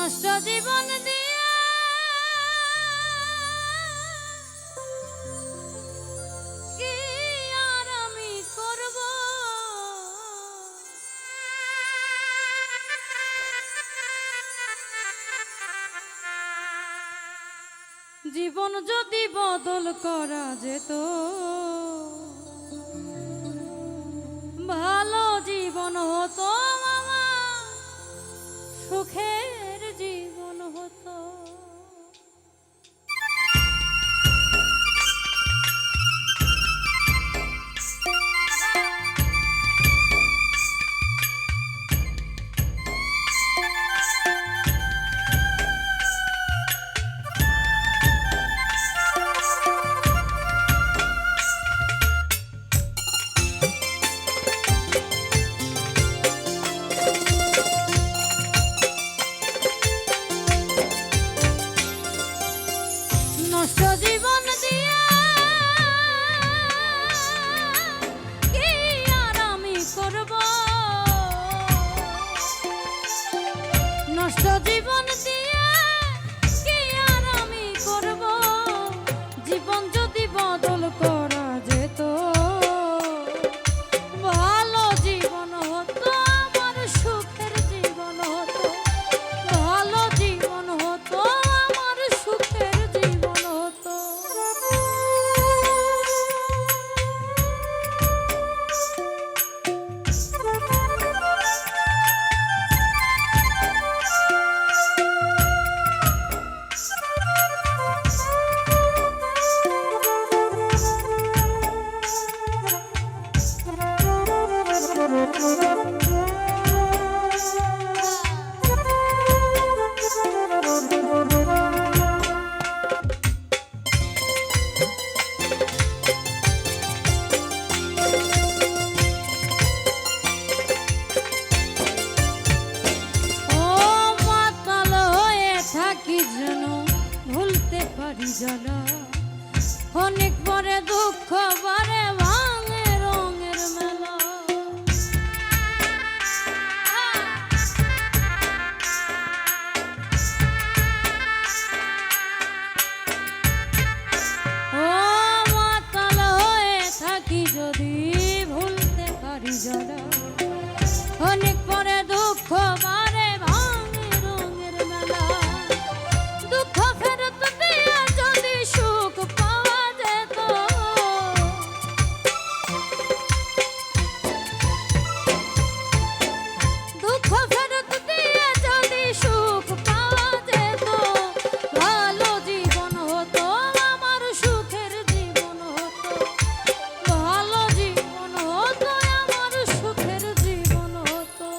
নষ্ট জীবন দিয়ে কি আর আমি করব? জীবন যদি বদল করা যেত, ভালো জীবন হতো মামা, সুখের জীবন হতো। নষ্ট জীবন দিয়ে কি আর আমি করব? নষ্ট জীবন দিয়ে কি আর আমি করব? জীবন যদি বদল করা যেত, ভালো জীবন হতো আমার, সুখের জীবন হতো। ভালো জীবন হতো আমার, সুখের জীবন হতো। জ্বালা অনেক পরে দুঃখ বারে ভাঙে রঙের মেলা। ও মাতাল হয়ে থাকি যদি ভুলতে পারি জ্বালা, অনেক পরে দুঃখ বারে ভাঙে রঙের মেলা। দুঃখ ফেরত দিয়া যদি সুখ পাওয়া যেত, দুঃখ ফেরত দিয়া যদি সুখ পাওয়া যেত, ভালো জীবন হতো আমার, সুখের জীবন হতো। ভালো জীবন হতো আমার, সুখের জীবন হতো।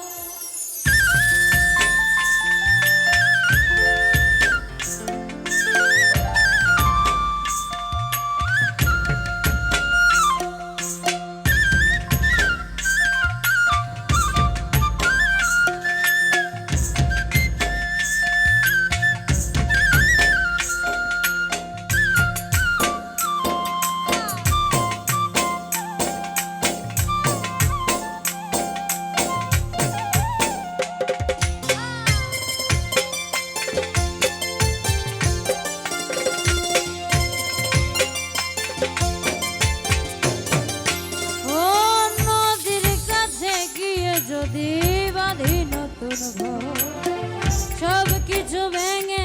যদি বাঁধি নতুন ঘর, সব কিছু ভেঙে